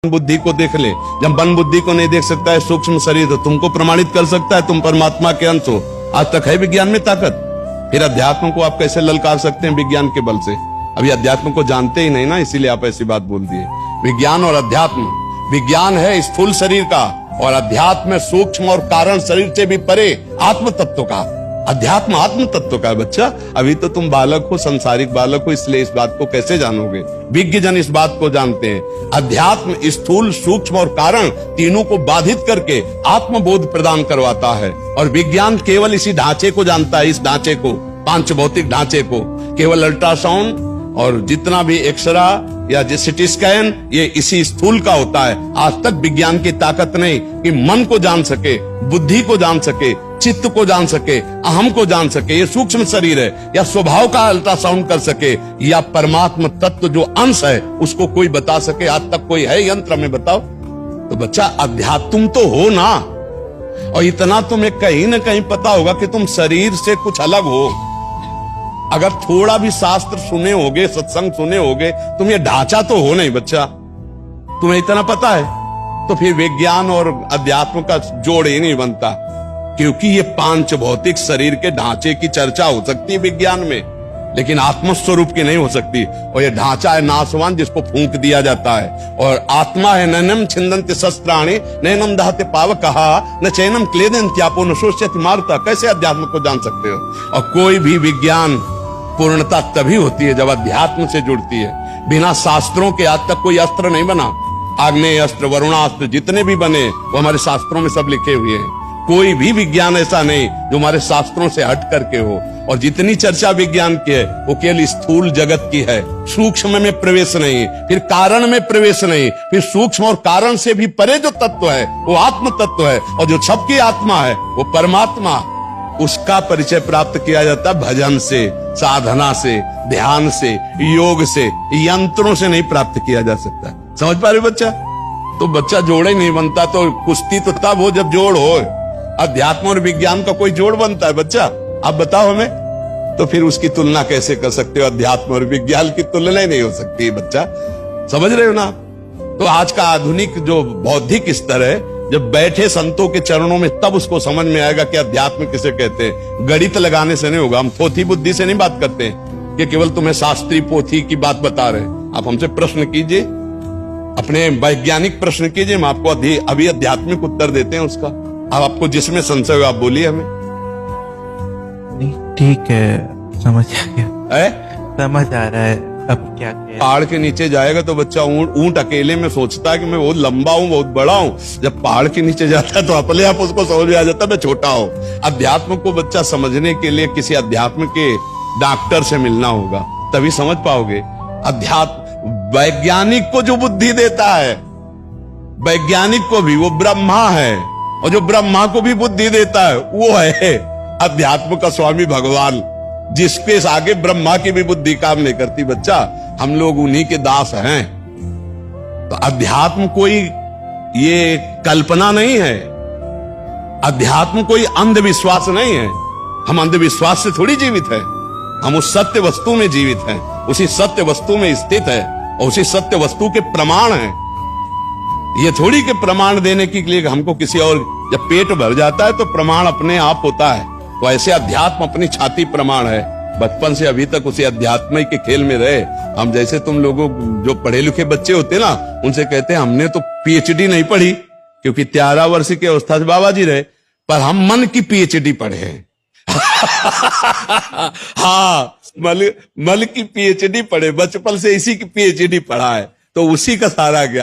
बुद्धि को देख ले। जब मन बुद्धि को नहीं देख सकता है सूक्ष्म शरीर, तो तुमको प्रमाणित कर सकता है तुम परमात्मा के अंश हो? आज तक है विज्ञान में ताकत? फिर अध्यात्म को आप कैसे ललकार सकते हैं विज्ञान के बल से? अभी अध्यात्म को जानते ही नहीं ना, इसीलिए आप ऐसी बात बोल दिए। विज्ञान और अध्यात्म, विज्ञान है स्थूल शरीर का और अध्यात्म है सूक्ष्म और कारण शरीर से भी परे आत्म तत्व का। अध्यात्म आत्म तत्व का है बच्चा। अभी तो तुम बालक हो, संसारिक बालक हो, इसलिए इस बात को कैसे जानोगे? विज्ञ जन इस बात को जानते हैं। अध्यात्म स्थूल सूक्ष्म और कारण तीनों को बाधित करके आत्मबोध प्रदान करवाता है, और विज्ञान केवल इसी ढांचे को जानता है। इस ढांचे को, पांच भौतिक ढांचे को, केवल अल्ट्रासाउंड और जितना भी एक्सरा या सिटी स्कैन, ये इसी स्थूल का होता है। आज तक विज्ञान की ताकत नहीं कि मन को जान सके, बुद्धि को जान सके, चित्त को जान सके, अहम को जान सके, ये सूक्ष्म शरीर है, या स्वभाव का अल्ट्रासाउंड कर सके, या परमात्मा तत्व जो अंश है उसको कोई बता सके। आज तक कोई है यंत्र में? बताओ। तो बच्चा अध्यात्म तुम तो हो ना, और इतना तुम्हें कहीं ना कहीं पता होगा कि तुम शरीर से कुछ अलग हो। अगर थोड़ा भी शास्त्र सुने होगे, सत्संग सुने होगे, तुम ये ढांचा तो हो नहीं बच्चा। तुम्हें इतना पता है तो फिर विज्ञान और अध्यात्म का जोड़ ही नहीं बनता, क्योंकि ये पांच भौतिक शरीर के ढांचे की चर्चा हो सकती है विज्ञान में, लेकिन आत्मस्वरूप की नहीं हो सकती। और ये ढांचा है नाशवान, जिसको फूंक दिया जाता है। और आत्मा है नैनम छिंदन्ति शस्त्राणि नैनम दहते पावकः न चैनम क्लेदन्त्यापो न शोष्यति मारुतः। कैसे अध्यात्म को जान सकते हो? और कोई भी विज्ञान पूर्णता तभी होती है जब अध्यात्म से जुड़ती है। बिना शास्त्रों के आज तक कोई अस्त्र नहीं बना। आग्नेय अस्त्र, वरुणास्त्र, जितने भी बने वो हमारे शास्त्रों में सब लिखे हुए हैं। कोई भी विज्ञान ऐसा नहीं जो हमारे शास्त्रों से हट करके हो। और जितनी चर्चा विज्ञान की है वो केवल स्थूल जगत की है। सूक्ष्म में प्रवेश नहीं, फिर कारण में प्रवेश नहीं, फिर सूक्ष्म और कारण से भी परे जो तत्व है वो आत्म तत्व है, और जो सबकी आत्मा है वो परमात्मा। उसका परिचय प्राप्त किया जाता है भजन से, साधना से, ध्यान से, योग से, यंत्रों से नहीं प्राप्त किया जा सकता। समझ पा रहे बच्चा? तो बच्चा जोड़ ही नहीं बनता। तो कुश्ती तो तब हो जब जोड़ हो। अध्यात्म और विज्ञान का कोई जोड़ बनता है बच्चा? आप बताओ हमें। तो फिर उसकी तुलना कैसे कर सकते हो? अध्यात्म और विज्ञान की तुलना ही नहीं हो सकती बच्चा। समझ रहे हो ना? तो आज का आधुनिक जो बौद्धिक स्तर है, जब बैठे संतों के चरणों में, तब उसको समझ में आएगा कि अध्यात्म किसे कहते हैं। गणित लगाने से नहीं होगा। हम थोथी बुद्धि से नहीं बात करते हैं कि केवल तुम्हें शास्त्रीय पोथी की बात बता रहे हैं। आप हमसे प्रश्न कीजिए, अपने वैज्ञानिक प्रश्न कीजिए, हम आपको अभी आध्यात्मिक उत्तर देते हैं उसका। अब आपको जिसमें संशय हो आप बोलिए हमें। ठीक है, समझ आ गया। समझ आ रहा है। अब क्या करें? पहाड़ के नीचे जाएगा तो बच्चा ऊंट अकेले में सोचता है कि मैं बहुत लंबा हूँ, बहुत बड़ा हूँ। जब पहाड़ के नीचे जाता है तो अपने आप उसको समझ में आ जाता है मैं छोटा हूँ। अध्यात्म को बच्चा समझने के लिए किसी अध्यात्म के डॉक्टर से मिलना होगा, तभी समझ पाओगे। अध्यात्म वैज्ञानिक को जो बुद्धि देता है, वैज्ञानिक को भी, वो ब्रह्मा है। और जो ब्रह्मा को भी बुद्धि देता है वो है अध्यात्म का स्वामी भगवान, जिसके आगे ब्रह्मा की भी बुद्धि काम नहीं करती बच्चा। हम लोग उन्हीं के दास हैं। तो अध्यात्म कोई ये कल्पना नहीं है, अध्यात्म कोई अंधविश्वास नहीं है। हम अंधविश्वास से थोड़ी जीवित है, हम उस सत्य वस्तु में जीवित हैं, उसी सत्य वस्तु में स्थित है, और उसी सत्य वस्तु के प्रमाण है। ये थोड़ी के प्रमाण देने के लिए हमको किसी और, जब पेट भर जाता है तो प्रमाण अपने आप होता है। तो ऐसे अध्यात्म अपनी छाती प्रमाण है। बचपन से अभी तक उसी अध्यात्म के खेल में रहे। हम जैसे तुम लोगों जो पढ़े लिखे बच्चे होते ना, उनसे कहते हैं हमने तो पीएचडी नहीं पढ़ी, क्योंकि 13 वर्ष की अवस्था से बाबा जी रहे, पर हम मन की पीएचडी पढ़े हैं। हाँ, मन की पीएचडी पढ़े, बचपन से इसी की पीएचडी पढ़ा है, तो उसी का सारा ज्ञान